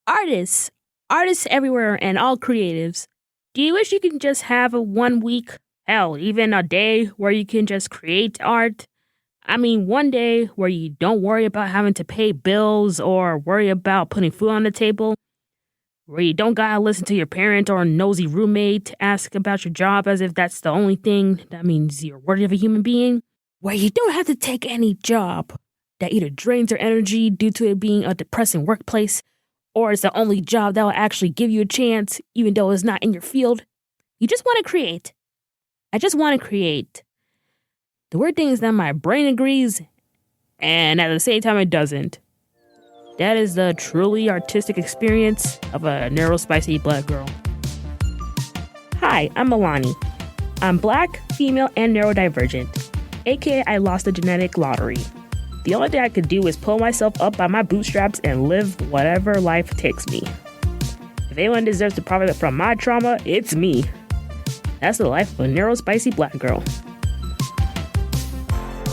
Artists, artists everywhere and all creatives. Do you wish you could just have a 1 week, hell, even a day where you can just create art? I mean, one day where you don't worry about having to pay bills or worry about putting food on the table, where you don't gotta listen to your parent or nosy roommate ask about your job as if that's the only thing that means you're worthy of a human being, where you don't have to take any job that either drains your energy due to it being a depressing workplace, or it's the only job that will actually give you a chance, even though it's not in your field. You just want to create. I just want to create. The weird thing is that my brain agrees, and at the same time, it doesn't. That is the truly artistic experience of a neurospicy black girl. Hi, I'm Alani. I'm black, female, and neurodivergent, aka I lost the genetic lottery. The only thing I could do is pull myself up by my bootstraps and live whatever life takes me. If anyone deserves to profit from my trauma, it's me. That's the life of a neurospicy black girl.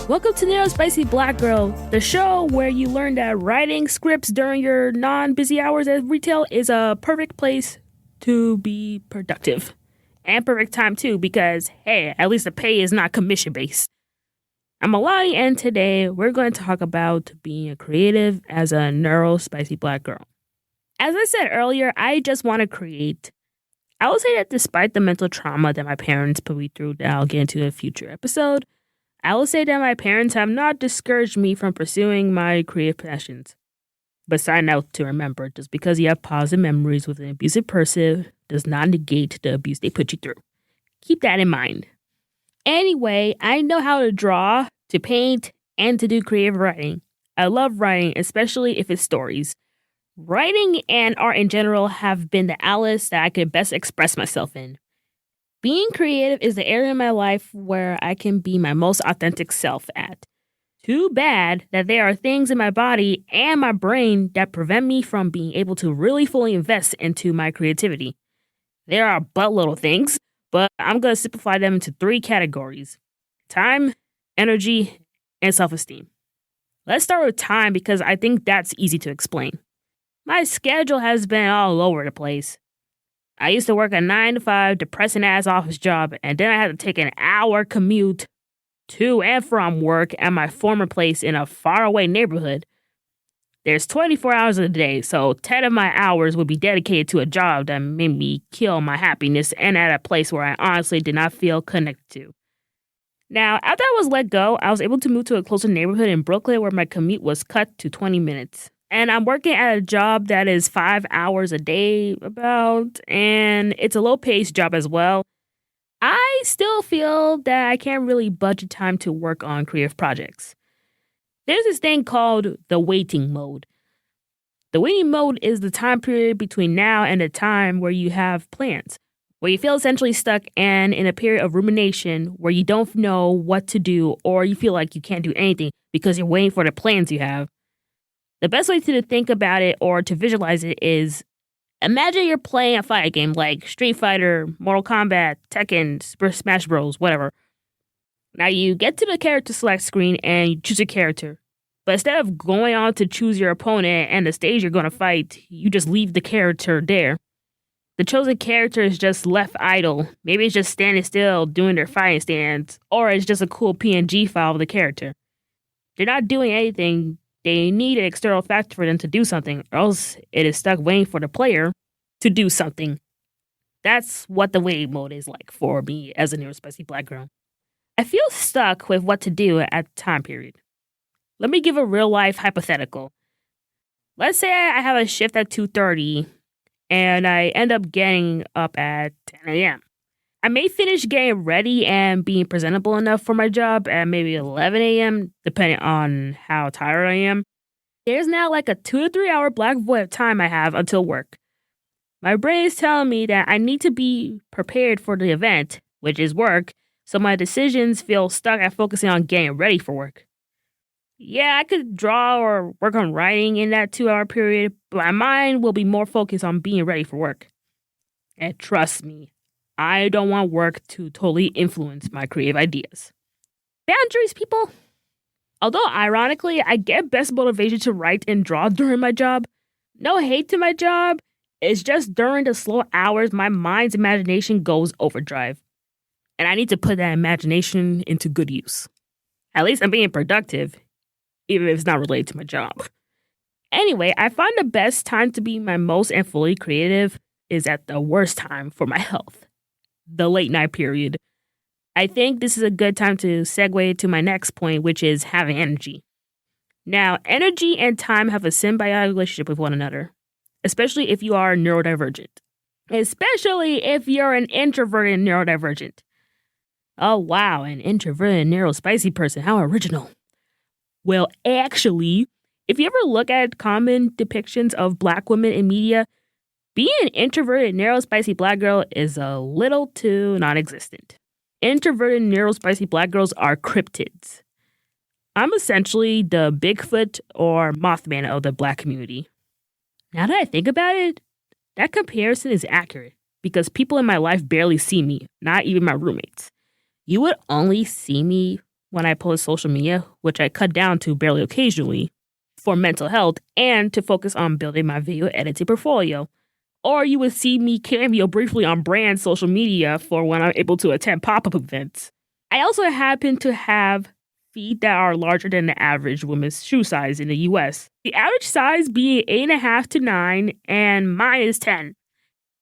Welcome to Neurospicy Black Girl, the show where you learn that writing scripts during your non-busy hours at retail is a perfect place to be productive. And perfect time too, because hey, at least the pay is not commission-based. I'm Alani, and today we're going to talk about being a creative as a neurospicy black girl. As I said earlier, I just want to create. I will say that despite the mental trauma that my parents put me through that I'll get into in a future episode, I will say that my parents have not discouraged me from pursuing my creative passions. But sign out to remember, just because you have positive memories with an abusive person does not negate the abuse they put you through. Keep that in mind. Anyway, I know how to draw, to paint, and to do creative writing. I love writing, especially if it's stories. Writing and art in general have been the outlets that I could best express myself in. Being creative is the area of my life where I can be my most authentic self at. Too bad that there are things in my body and my brain that prevent me from being able to really fully invest into my creativity. There are but little things, but I'm going to simplify them into 3 categories: time, energy, and self-esteem. Let's start with time because I think that's easy to explain. My schedule has been all over the place. I used to work a 9-to-5 depressing-ass office job, and then I had to take an hour commute to and from work at my former place in a faraway neighborhood. There's 24 hours in a day, so 10 of my hours would be dedicated to a job that made me kill my happiness and at a place where I honestly did not feel connected to. Now, after I was let go, I was able to move to a closer neighborhood in Brooklyn where my commute was cut to 20 minutes. And I'm working at a job that is 5 hours a day about, and it's a low-paced job as well. I still feel that I can't really budget time to work on creative projects. There's this thing called the waiting mode. The waiting mode is the time period between now and the time where you have plans, where you feel essentially stuck and in a period of rumination where you don't know what to do or you feel like you can't do anything because you're waiting for the plans you have. The best way to think about it or to visualize it is imagine you're playing a fighting game like Street Fighter, Mortal Kombat, Tekken, Super Smash Bros., whatever. Now you get to the character select screen and you choose a character. But instead of going on to choose your opponent and the stage you're going to fight, you just leave the character there. The chosen character is just left idle. Maybe it's just standing still doing their fighting stance, or it's just a cool PNG file of the character. They're not doing anything. They need an external factor for them to do something, or else it is stuck waiting for the player to do something. That's what the waiting mode is like for me as a neurospicy black girl. I feel stuck with what to do at the time period. Let me give a real-life hypothetical. Let's say I have a shift at 2:30, and I end up getting up at 10 a.m. I may finish getting ready and being presentable enough for my job at maybe 11 a.m., depending on how tired I am. There's now like a 2 to 3 hour black void of time I have until work. My brain is telling me that I need to be prepared for the event, which is work, so my decisions feel stuck at focusing on getting ready for work. Yeah, I could draw or work on writing in that 2-hour period, but my mind will be more focused on being ready for work. And trust me, I don't want work to totally influence my creative ideas. Boundaries, people. Although, ironically, I get best motivation to write and draw during my job, No hate to my job. It's just during the slow hours, my mind's imagination goes overdrive. And I need to put that imagination into good use. At least I'm being productive, even if it's not related to my job. Anyway, I find the best time to be my most and fully creative is at the worst time for my health, the late night period. I think this is a good time to segue to my next point, which is having energy. Now, energy and time have a symbiotic relationship with one another, especially if you are neurodivergent. Especially if you're an introverted neurodivergent. Oh, wow, an introverted neurospicy person. How original. Well, actually, if you ever look at common depictions of Black women in media, being an introverted neurospicy Black girl is a little too non-existent. Introverted neurospicy Black girls are cryptids. I'm essentially the Bigfoot or Mothman of the Black community. Now that I think about it, that comparison is accurate because people in my life barely see me, not even my roommates. You would only see me when I post social media, which I cut down to barely occasionally, for mental health and to focus on building my video editing portfolio. Or you would see me cameo briefly on brand social media for when I'm able to attend pop-up events. I also happen to have feet that are larger than the average woman's shoe size in the US. The average size being 8.5 to 9, and mine is 10.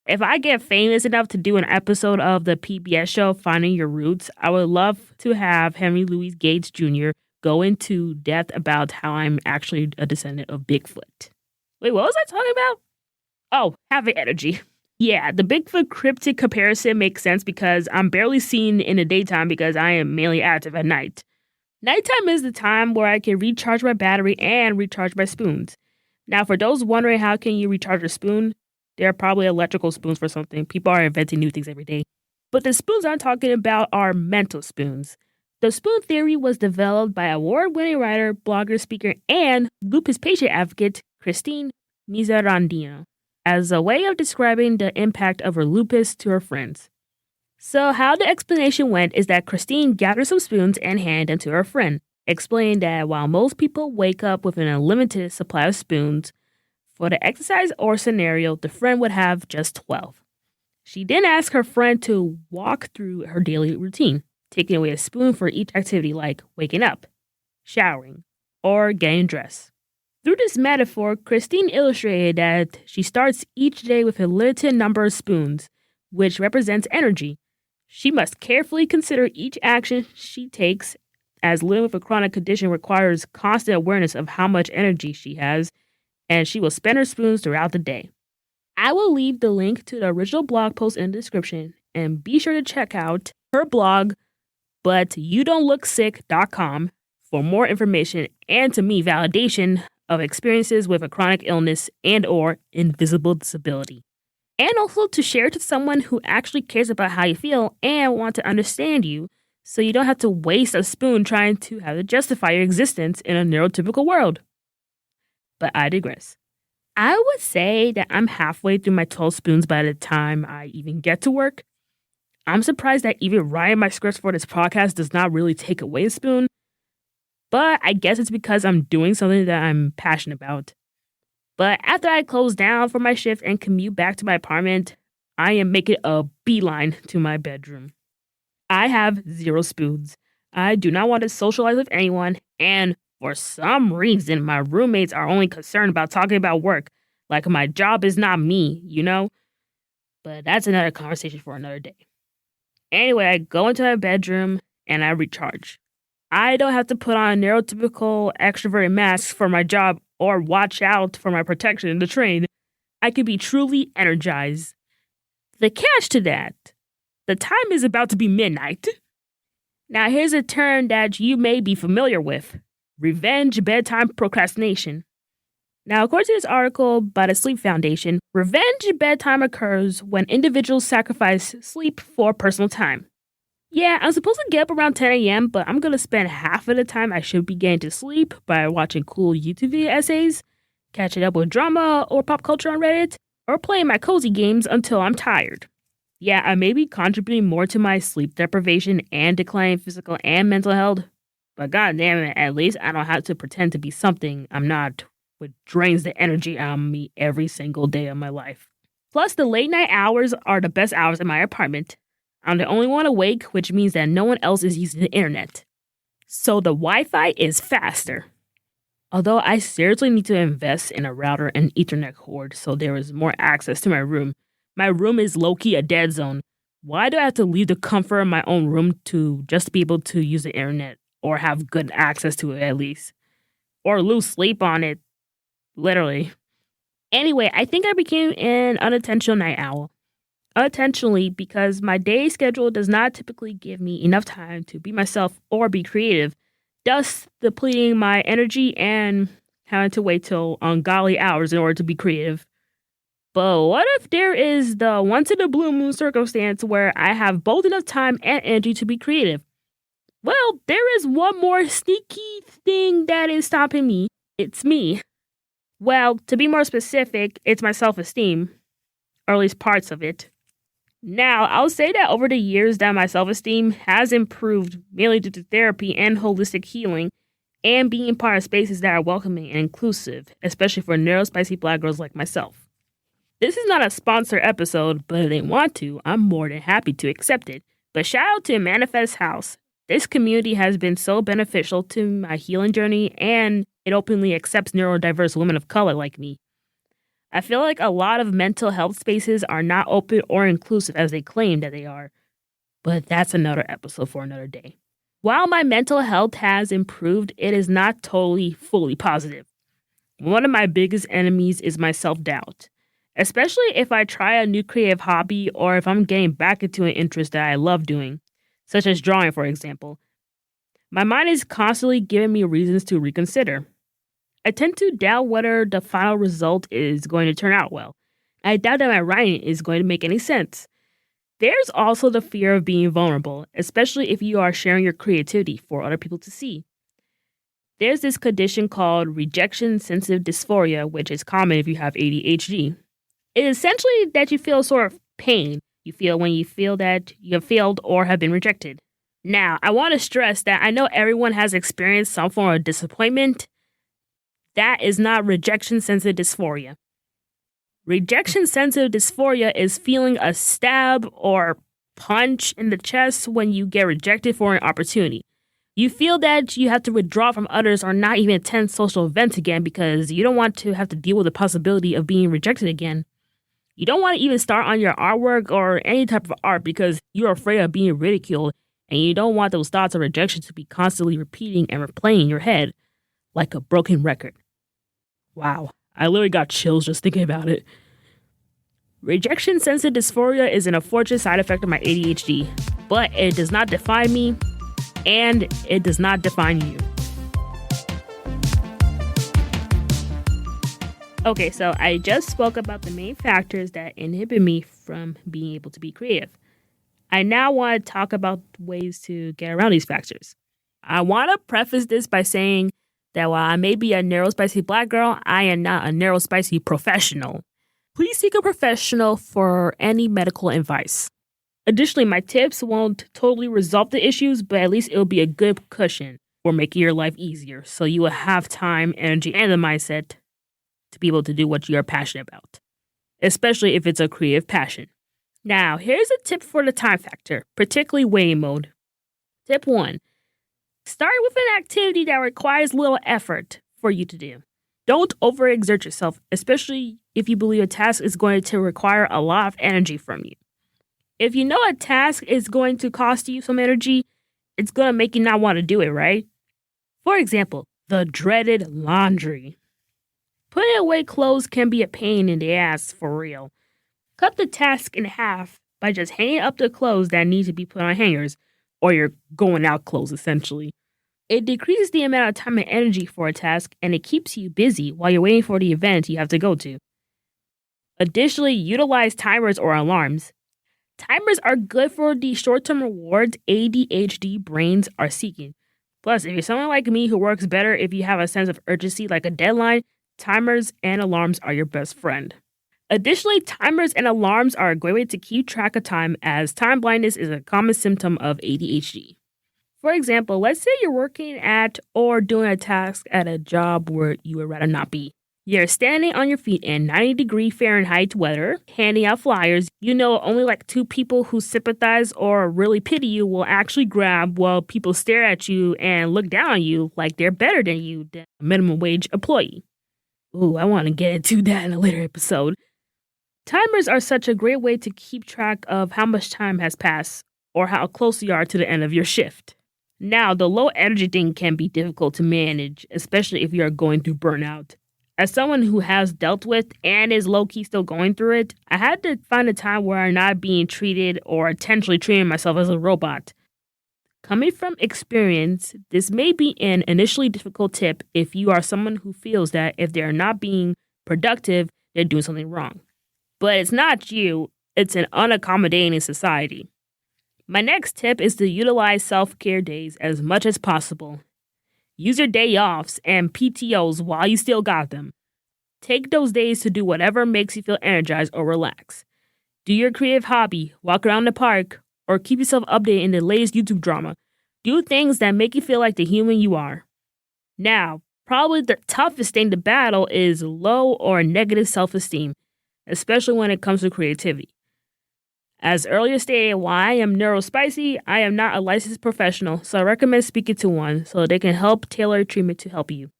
If I get famous enough to do an episode of the PBS show Finding Your Roots, I would love to have Henry Louis Gates Jr. go into depth about how I'm actually a descendant of Bigfoot. Wait, what was I talking about? Oh, having energy. Yeah, the Bigfoot cryptid comparison makes sense because I'm barely seen in the daytime because I am mainly active at night. Nighttime is the time where I can recharge my battery and recharge my spoons. Now, for those wondering how can you recharge a spoon, they're probably electrical spoons for something. People are inventing new things every day. But the spoons I'm talking about are mental spoons. The spoon theory was developed by award-winning writer, blogger, speaker, and lupus patient advocate Christine Miserandino as a way of describing the impact of her lupus to her friends. So how the explanation went is that Christine gathered some spoons and handed them to her friend, explaining that while most people wake up with an unlimited supply of spoons, for the exercise or scenario, the friend would have just 12. She then asked her friend to walk through her daily routine, taking away a spoon for each activity like waking up, showering, or getting dressed. Through this metaphor, Christine illustrated that she starts each day with a limited number of spoons, which represents energy. She must carefully consider each action she takes, as living with a chronic condition requires constant awareness of how much energy she has, and she will spend her spoons throughout the day. I will leave the link to the original blog post in the description, and be sure to check out her blog, butyoudontlook.sick.com, for more information and, to me, validation of experiences with a chronic illness and or invisible disability. And also to share to someone who actually cares about how you feel and want to understand you, so you don't have to waste a spoon trying to have to justify your existence in a neurotypical world. But I digress. I would say that I'm halfway through my 12 spoons by the time I even get to work. I'm surprised that even writing my scripts for this podcast does not really take away a spoon. But I guess it's because I'm doing something that I'm passionate about. But after I close down for my shift and commute back to my apartment, I am making a beeline to my bedroom. I have 0 spoons. I do not want to socialize with anyone, and for some reason, my roommates are only concerned about talking about work, like my job is not me, you know? But that's another conversation for another day. Anyway, I go into my bedroom and I recharge. I don't have to put on neurotypical extroverted masks for my job or watch out for my protection in the train. I can be truly energized. The catch to that, the time is about to be midnight. Now here's a term that you may be familiar with: revenge bedtime procrastination. Now, according to this article by the Sleep Foundation, revenge bedtime occurs when individuals sacrifice sleep for personal time. Yeah, I'm supposed to get up around 10 a.m., but I'm going to spend half of the time I should be getting to sleep by watching cool YouTube video essays, catching up with drama or pop culture on Reddit, or playing my cozy games until I'm tired. Yeah, I may be contributing more to my sleep deprivation and declining physical and mental health, but goddamn it, at least I don't have to pretend to be something I'm not which drains the energy out of me every single day of my life. Plus, the late night hours are the best hours in my apartment. I'm the only one awake, which means that no one else is using the internet. So the Wi-Fi is faster. Although I seriously need to invest in a router and Ethernet cord so there is more access to my room. My room is low-key a dead zone. Why do I have to leave the comfort of my own room to just be able to use the internet or have good access to it at least? Or lose sleep on it. Literally. Anyway, I think I became an unintentional night owl. Unintentionally because my day schedule does not typically give me enough time to be myself or be creative, thus depleting my energy and having to wait till ungodly hours in order to be creative. But what if there is the once in a blue moon circumstance where I have both enough time and energy to be creative? Well, there is one more sneaky thing that is stopping me. It's me. Well, to be more specific, it's my self-esteem, or at least parts of it. Now, I'll say that over the years that my self-esteem has improved mainly due to therapy and holistic healing and being part of spaces that are welcoming and inclusive, especially for neurospicy Black girls like myself. This is not a sponsored episode, but if they want to, I'm more than happy to accept it. But shout out to Manifest House. This community has been so beneficial to my healing journey, and it openly accepts neurodiverse women of color like me. I feel like a lot of mental health spaces are not open or inclusive as they claim that they are. But that's another episode for another day. While my mental health has improved, it is not totally fully positive. One of my biggest enemies is my self-doubt. Especially if I try a new creative hobby or if I'm getting back into an interest that I love doing, such as drawing, for example. My mind is constantly giving me reasons to reconsider. I tend to doubt whether the final result is going to turn out well. I doubt that my writing is going to make any sense. There's also the fear of being vulnerable, especially if you are sharing your creativity for other people to see. There's this condition called rejection-sensitive dysphoria, which is common if you have ADHD. It is essentially that you feel a sort of pain you feel when you feel that you have failed or have been rejected. Now, I want to stress that I know everyone has experienced some form of disappointment. That is not rejection-sensitive dysphoria. Rejection-sensitive dysphoria is feeling a stab or punch in the chest when you get rejected for an opportunity. You feel that you have to withdraw from others or not even attend social events again because you don't want to have to deal with the possibility of being rejected again. You don't want to even start on your artwork or any type of art because you're afraid of being ridiculed, and you don't want those thoughts of rejection to be constantly repeating and replaying in your head like a broken record. Wow, I literally got chills just thinking about it. Rejection-sensitive dysphoria is an unfortunate side effect of my ADHD, but it does not define me, and it does not define you. Okay, so I just spoke about the main factors that inhibit me from being able to be creative. I now want to talk about ways to get around these factors. I want to preface this by saying that while I may be a neurospicy Black girl, I am not a neurospicy professional. Please seek a professional for any medical advice. Additionally, my tips won't totally resolve the issues, but at least it'll be a good cushion for making your life easier so you will have time, energy, and the mindset to be able to do what you're passionate about, especially if it's a creative passion. Now, here's a tip for the time factor, particularly waiting mode. Tip 1. Start with an activity that requires little effort for you to do. Don't overexert yourself, especially if you believe a task is going to require a lot of energy from you. If you know a task is going to cost you some energy, it's going to make you not want to do it, right? For example, the dreaded laundry. Putting away clothes can be a pain in the ass for real. Cut the task in half by just hanging up the clothes that need to be put on hangers, or your going out clothes essentially. It decreases the amount of time and energy for a task, and it keeps you busy while you're waiting for the event you have to go to. Additionally, utilize timers or alarms. Timers are good for the short-term rewards ADHD brains are seeking. Plus, if you're someone like me who works better if you have a sense of urgency like a deadline, timers and alarms are your best friend. Additionally, timers and alarms are a great way to keep track of time, as time blindness is a common symptom of ADHD. For example, let's say you're working at or doing a task at a job where you would rather not be. You're standing on your feet in 90-degree Fahrenheit weather, handing out flyers. You know only like 2 people who sympathize or really pity you will actually grab while people stare at you and look down on you like they're better than you, than a minimum wage employee. Ooh, I want to get into that in a later episode. Timers are such a great way to keep track of how much time has passed or how close you are to the end of your shift. Now, the low energy thing can be difficult to manage, especially if you are going through burnout. As someone who has dealt with and is low-key still going through it, I had to find a time where I'm not being treated or intentionally treating myself as a robot. Coming from experience, this may be an initially difficult tip if you are someone who feels that if they're not being productive, they're doing something wrong. But it's not you, it's an unaccommodating society. My next tip is to utilize self-care days as much as possible. Use your day offs and PTOs while you still got them. Take those days to do whatever makes you feel energized or relax. Do your creative hobby, walk around the park, or keep yourself updated in the latest YouTube drama. Do things that make you feel like the human you are. Now, probably the toughest thing to battle is low or negative self-esteem, especially when it comes to creativity. As earlier stated, while I am Neurospicy, I am not a licensed professional, so I recommend speaking to one so they can help tailor treatment to help you.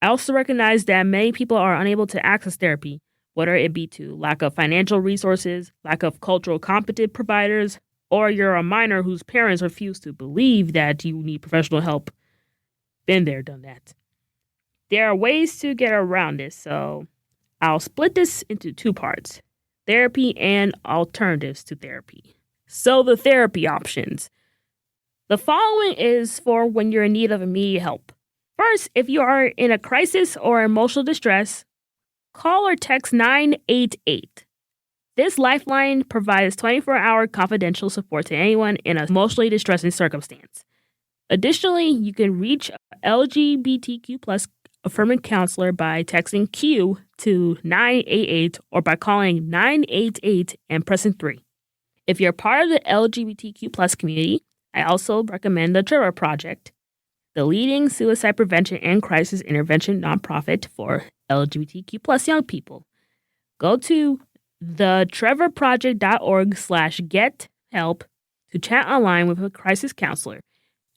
I also recognize that many people are unable to access therapy, whether it be to lack of financial resources, lack of cultural competent providers, or you're a minor whose parents refuse to believe that you need professional help. Been there, done that. There are ways to get around this, so I'll split this into 2 parts. Therapy and alternatives to therapy. So the therapy options. The following is for when you're in need of immediate help. First, if you are in a crisis or emotional distress, call or text 988. This lifeline provides 24-hour confidential support to anyone in an emotionally distressing circumstance. Additionally, you can reach LGBTQ plus affirming counselor by texting Q to 988 or by calling 988 and pressing 3. If you're part of the LGBTQ plus community, I also recommend the Trevor Project, the leading suicide prevention and crisis intervention nonprofit for LGBTQ plus young people. Go to thetrevorproject.org/get-help to chat online with a crisis counselor.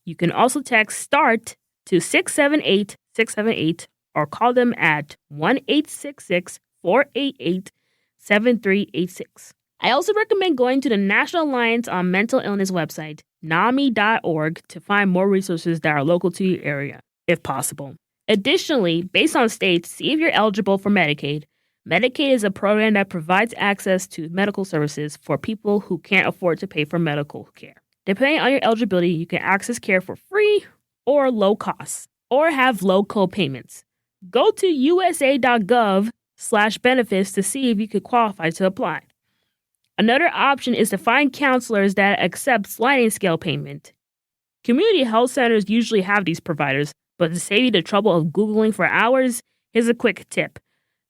You can also text START to 678-678 or call them at 1-866-488-7386. I also recommend going to the National Alliance on Mental Illness website, NAMI.org, to find more resources that are local to your area, if possible. Additionally, based on states, see if you're eligible for Medicaid. Medicaid is a program that provides access to medical services for people who can't afford to pay for medical care. Depending on your eligibility, you can access care for free or low costs, or have low co-payments. Go to usa.gov/benefits to see if you could qualify to apply. Another option is to find counselors that accept sliding scale payment. Community health centers usually have these providers, but to save you the trouble of Googling for hours, here's a quick tip.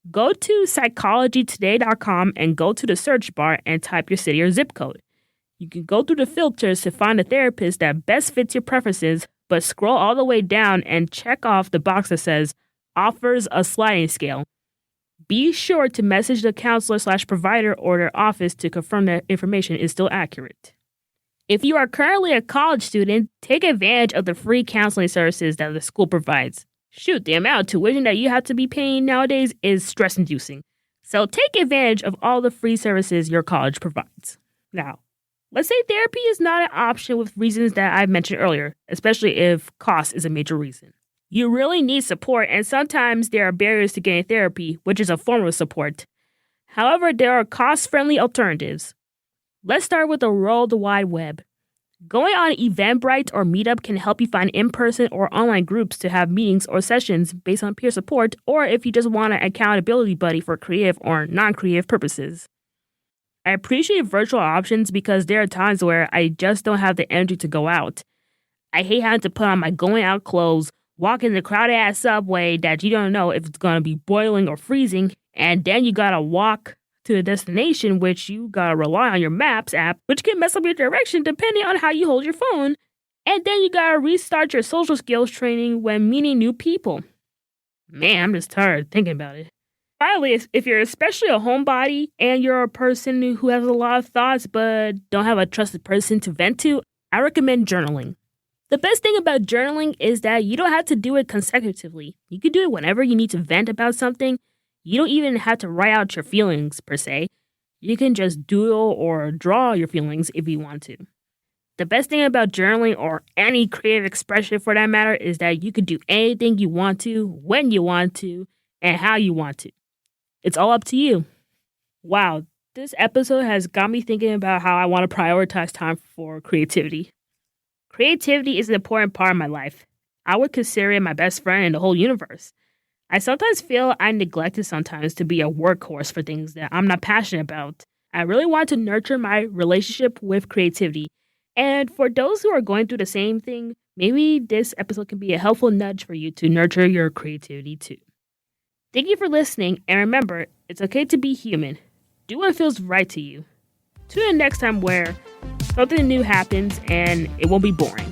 Go to psychologytoday.com and go to the search bar and type your city or zip code. You can go through the filters to find a therapist that best fits your preferences, but scroll all the way down and check off the box that says, offers a sliding scale. Be sure to message the counselor/provider or their office to confirm that information is still accurate. If you are currently a college student, take advantage of the free counseling services that the school provides. Shoot, the amount of tuition that you have to be paying nowadays is stress-inducing. So take advantage of all the free services your college provides. Now, let's say therapy is not an option with reasons that I've mentioned earlier, especially if cost is a major reason. You really need support, and sometimes there are barriers to getting therapy, which is a form of support. However, there are cost-friendly alternatives. Let's start with the World Wide Web. Going on Eventbrite or Meetup can help you find in-person or online groups to have meetings or sessions based on peer support, or if you just want an accountability buddy for creative or non-creative purposes. I appreciate virtual options because there are times where I just don't have the energy to go out. I hate having to put on my going out clothes, walk in the crowded-ass subway that you don't know if it's going to be boiling or freezing, and then you gotta walk to the destination, which you gotta rely on your Maps app, which can mess up your direction depending on how you hold your phone, and then you gotta restart your social skills training when meeting new people. Man, I'm just tired thinking about it. Finally, if you're especially a homebody and you're a person who has a lot of thoughts but don't have a trusted person to vent to, I recommend journaling. The best thing about journaling is that you don't have to do it consecutively. You can do it whenever you need to vent about something. You don't even have to write out your feelings, per se. You can just doodle or draw your feelings if you want to. The best thing about journaling, or any creative expression for that matter, is that you can do anything you want to, when you want to, and how you want to. It's all up to you. Wow, this episode has got me thinking about how I want to prioritize time for creativity. Creativity is an important part of my life. I would consider it my best friend in the whole universe. I sometimes feel I neglect it sometimes to be a workhorse for things that I'm not passionate about. I really want to nurture my relationship with creativity. And for those who are going through the same thing, maybe this episode can be a helpful nudge for you to nurture your creativity too. Thank you for listening, and remember, it's okay to be human. Do what feels right to you. Tune in next time where something new happens and it won't be boring.